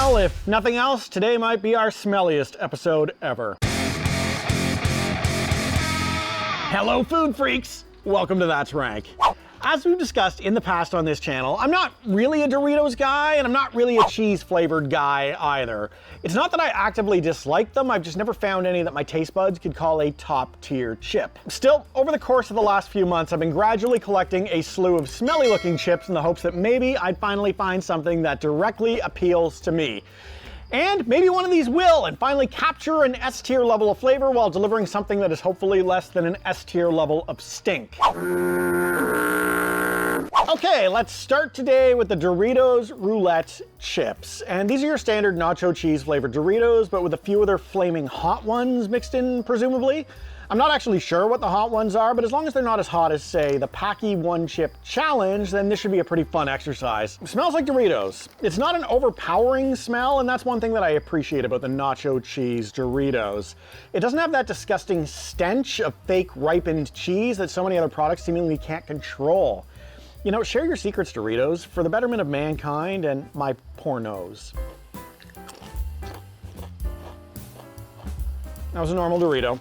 Well, if nothing else, today might be our smelliest episode ever. Hello, food freaks! Welcome to That's Rank. As we've discussed in the past on this channel, I'm not really a Doritos guy, and I'm not really a cheese-flavored guy either. It's not that I actively dislike them, I've just never found any that my taste buds could call a top-tier chip. Still, over the course of the last few months, I've been gradually collecting a slew of smelly-looking chips in the hopes that maybe I'd finally find something that directly appeals to me. And maybe one of these will, and finally capture an S-tier level of flavor while delivering something that is hopefully less than an S-tier level of stink. Okay, let's start today with the Doritos Roulette chips. And these are your standard nacho cheese flavored Doritos, but with a few other flaming hot ones mixed in, presumably. I'm not actually sure what the hot ones are, but as long as they're not as hot as, say, the Packy One Chip Challenge, then this should be a pretty fun exercise. It smells like Doritos. It's not an overpowering smell, and that's one thing that I appreciate about the nacho cheese Doritos. It doesn't have that disgusting stench of fake ripened cheese that so many other products seemingly can't control. You know, share your secrets, Doritos, for the betterment of mankind and my poor nose. That was a normal Dorito.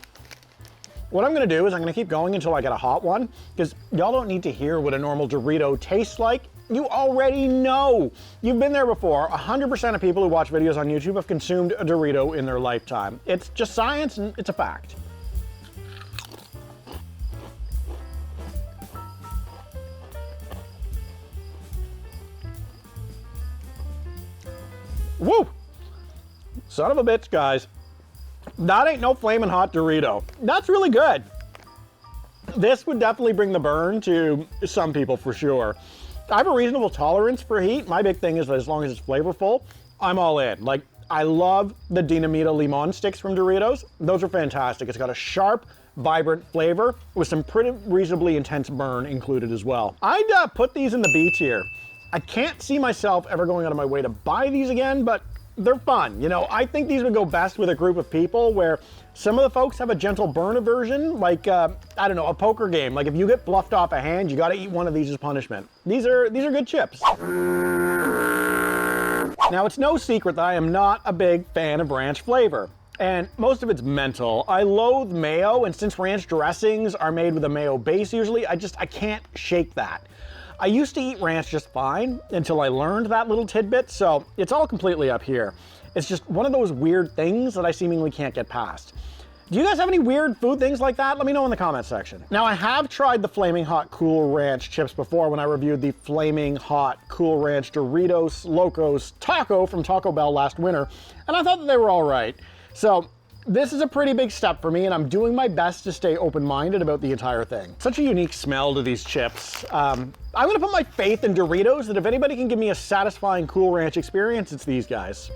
What I'm gonna do is I'm gonna keep going until I get a hot one, because y'all don't need to hear what a normal Dorito tastes like. You already know. You've been there before. 100% of people who watch videos on YouTube have consumed a Dorito in their lifetime. It's just science and it's a fact. Woo! Son of a bitch, guys. That ain't no flaming hot Dorito. That's really good. This would definitely bring the burn to some people for sure. I have a reasonable tolerance for heat. My big thing is that as long as it's flavorful, I'm all in. Like, I love the Dinamita Limon sticks from Doritos. Those are fantastic. It's got a sharp, vibrant flavor with some pretty reasonably intense burn included as well. I'd put these in the B tier. I can't see myself ever going out of my way to buy these again, but they're fun. You know, I think these would go best with a group of people where some of the folks have a gentle burn aversion, like, I don't know, a poker game. Like if you get bluffed off a hand, you gotta eat one of these as punishment. These are good chips. Now, it's no secret that I am not a big fan of ranch flavor, and most of it's mental. I loathe mayo, and since ranch dressings are made with a mayo base usually, I can't shake that. I used to eat ranch just fine until I learned that little tidbit, so it's all completely up here. It's just one of those weird things that I seemingly can't get past. Do you guys have any weird food things like that? Let me know in the comments section. Now, I have tried the Flaming Hot Cool Ranch chips before when I reviewed the Flaming Hot Cool Ranch Doritos Locos Taco from Taco Bell last winter, and I thought that they were all right. So, this is a pretty big step for me, and I'm doing my best to stay open-minded about the entire thing. Such a unique smell to these chips. I'm gonna put my faith in Doritos that if anybody can give me a satisfying Cool Ranch experience, it's these guys.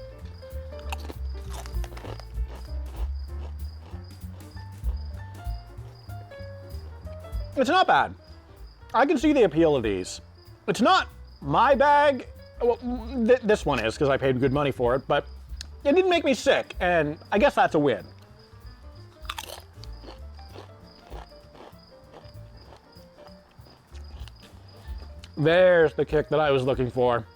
It's not bad. I can see the appeal of these. It's not my bag. Well, this one is, because I paid good money for it, but it didn't make me sick, and I guess that's a win. There's the kick that I was looking for.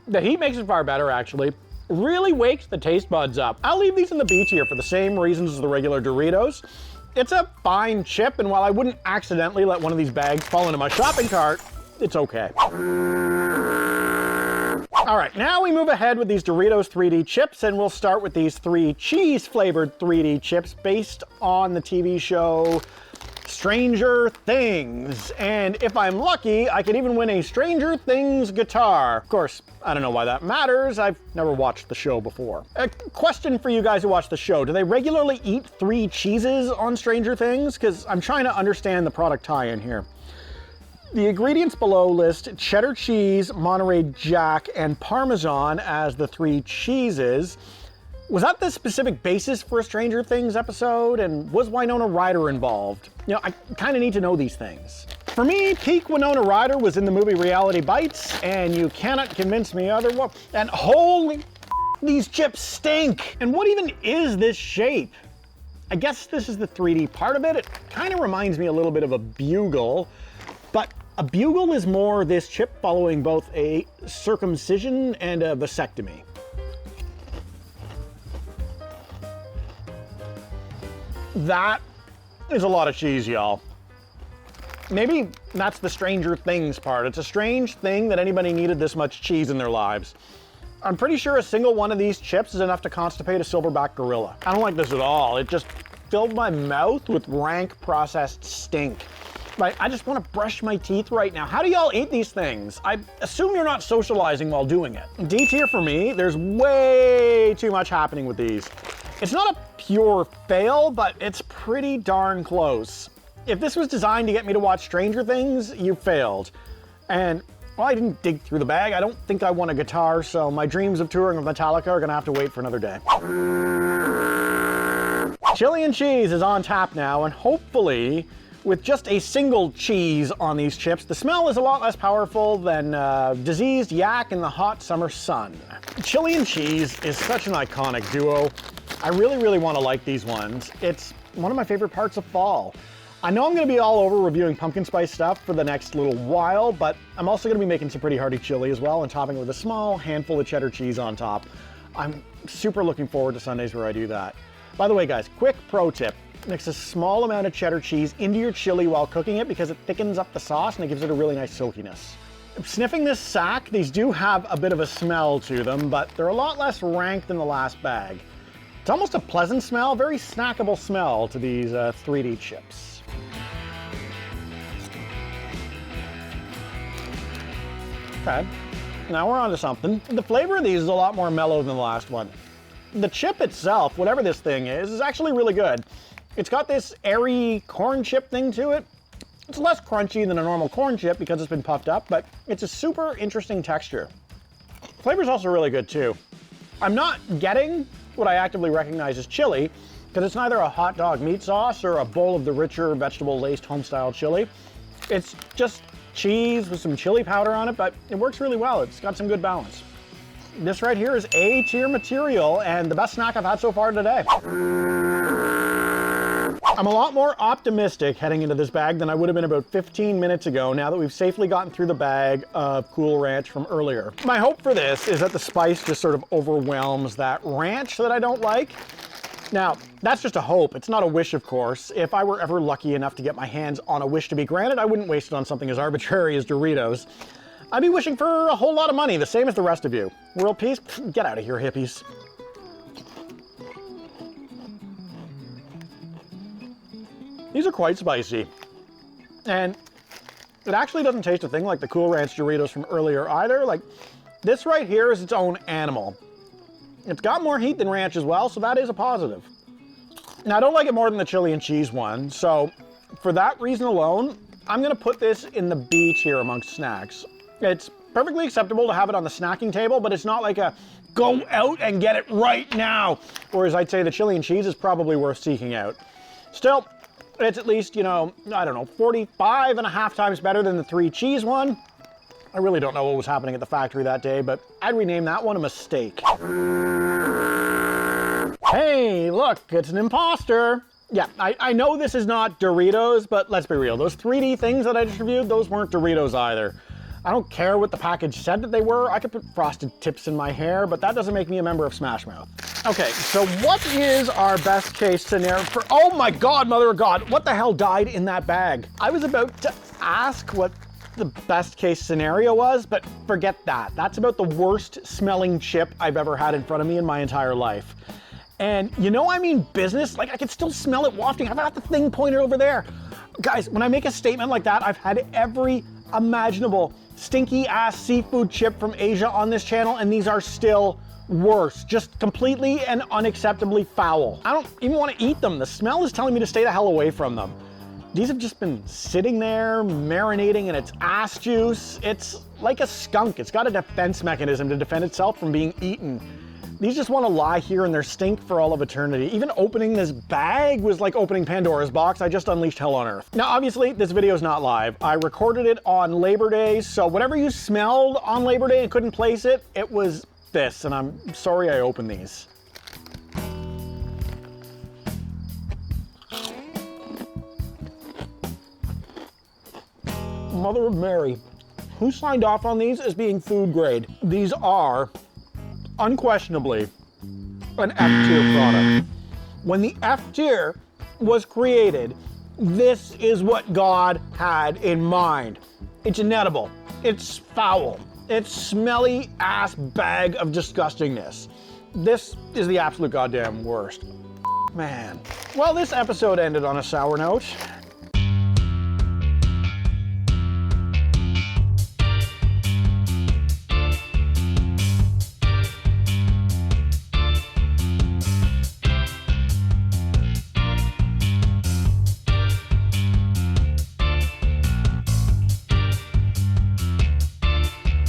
The heat makes it far better, actually. Really wakes the taste buds up. I'll leave these in the B tier for the same reasons as the regular Doritos. It's a fine chip, and while I wouldn't accidentally let one of these bags fall into my shopping cart, it's okay. All right, now we move ahead with these Doritos 3D chips, and we'll start with these 3 cheese-flavored 3D chips based on the TV show Stranger Things. And if I'm lucky, I could even win a Stranger Things guitar. Of course, I don't know why that matters. I've never watched the show before. A question for you guys who watch the show. Do they regularly eat 3 cheeses on Stranger Things? Because I'm trying to understand the product tie-in here. The ingredients below list cheddar cheese, Monterey Jack, and Parmesan as the 3 cheeses. Was that the specific basis for a Stranger Things episode? And was Winona Ryder involved? You know, I kind of need to know these things. For me, peak Winona Ryder was in the movie Reality Bites, and you cannot convince me otherwise. And holy, these chips stink! And what even is this shape? I guess this is the 3D part of it. It kind of reminds me a little bit of a bugle, but a bugle is more this chip following both a circumcision and a vasectomy. That is a lot of cheese, y'all. Maybe that's the Stranger Things part. It's a strange thing that anybody needed this much cheese in their lives. I'm pretty sure a single one of these chips is enough to constipate a silverback gorilla. I don't like this at all. It just filled my mouth with rank processed stink. Like, I just want to brush my teeth right now. How do y'all eat these things? I assume you're not socializing while doing it. D tier for me, there's way too much happening with these. It's not a pure fail, but it's pretty darn close. If this was designed to get me to watch Stranger Things, you failed. And, well, I didn't dig through the bag. I don't think I want a guitar, so my dreams of touring with Metallica are gonna have to wait for another day. Chili and cheese is on tap now, and hopefully, with just a single cheese on these chips, the smell is a lot less powerful than diseased yak in the hot summer sun. Chili and cheese is such an iconic duo. I really want to like these ones. It's one of my favorite parts of fall. I know I'm going to be all over reviewing pumpkin spice stuff for the next little while, but I'm also going to be making some pretty hearty chili as well and topping it with a small handful of cheddar cheese on top. I'm super looking forward to Sundays where I do that. By the way, guys, quick pro tip. Mix a small amount of cheddar cheese into your chili while cooking it because it thickens up the sauce and it gives it a really nice silkiness. Sniffing this sack, these do have a bit of a smell to them, but they're a lot less rank than the last bag. It's almost a pleasant smell, very snackable smell to these 3D chips. Okay, now we're on to something. The flavor of these is a lot more mellow than the last one. The chip itself, whatever this thing is actually really good. It's got this airy corn chip thing to it. It's less crunchy than a normal corn chip because it's been puffed up, but it's a super interesting texture. Flavor's also really good too. I'm not getting what I actively recognize as chili because it's neither a hot dog meat sauce or a bowl of the richer vegetable-laced home-style chili. It's just cheese with some chili powder on it, but it works really well. It's got some good balance. This right here is A-tier material and the best snack I've had so far today. I'm a lot more optimistic heading into this bag than I would have been about 15 minutes ago now that we've safely gotten through the bag of Cool Ranch from earlier. My hope for this is that the spice just sort of overwhelms that ranch that I don't like. Now, that's just a hope. It's not a wish, of course. If I were ever lucky enough to get my hands on a wish to be granted, I wouldn't waste it on something as arbitrary as Doritos. I'd be wishing for a whole lot of money, the same as the rest of you. World peace? Get out of here, hippies. These are quite spicy. And it actually doesn't taste a thing like the Cool Ranch Doritos from earlier either. Like, this right here is its own animal. It's got more heat than ranch as well, so that is a positive. Now, I don't like it more than the chili and cheese one, so for that reason alone, I'm gonna put this in the B tier amongst snacks. It's perfectly acceptable to have it on the snacking table, but it's not like a go out and get it right now. Whereas I'd say the chili and cheese is probably worth seeking out. Still, it's at least, you know, I don't know, 45.5 times better than the 3 cheese one. I really don't know what was happening at the factory that day, but I'd rename that one a mistake. Hey, look, it's an imposter. Yeah, I know this is not Doritos, but let's be real. Those 3D things that I just reviewed, those weren't Doritos either. I don't care what the package said that they were. I could put frosted tips in my hair, but that doesn't make me a member of Smash Mouth. Okay, so what is our best case scenario for, oh my God, mother of God, what the hell died in that bag? I was about to ask what the best case scenario was, but forget that. That's about the worst smelling chip I've ever had in front of me in my entire life. And you know, I mean business, like I could still smell it wafting. I've got the thing pointed over there. Guys, when I make a statement like that, I've had every imaginable stinky ass seafood chip from Asia on this channel, and these are still worse. Just completely and unacceptably foul. I don't even want to eat them. The smell is telling me to stay the hell away from them. These have just been sitting there, marinating in its ass juice. It's like a skunk. It's got a defense mechanism to defend itself from being eaten. These just want to lie here in their stink for all of eternity. Even opening this bag was like opening Pandora's box. I just unleashed hell on earth. Now, obviously, this video is not live. I recorded it on Labor Day, so whatever you smelled on Labor Day and couldn't place it, it was this, and I'm sorry I opened these. Mother of Mary, who signed off on these as being food grade? These are unquestionably an F tier product. When the F tier was created, this is what God had in mind. It's inedible. It's foul. It's smelly ass bag of disgustingness. This is the absolute goddamn worst. Man. Well, this episode ended on a sour note.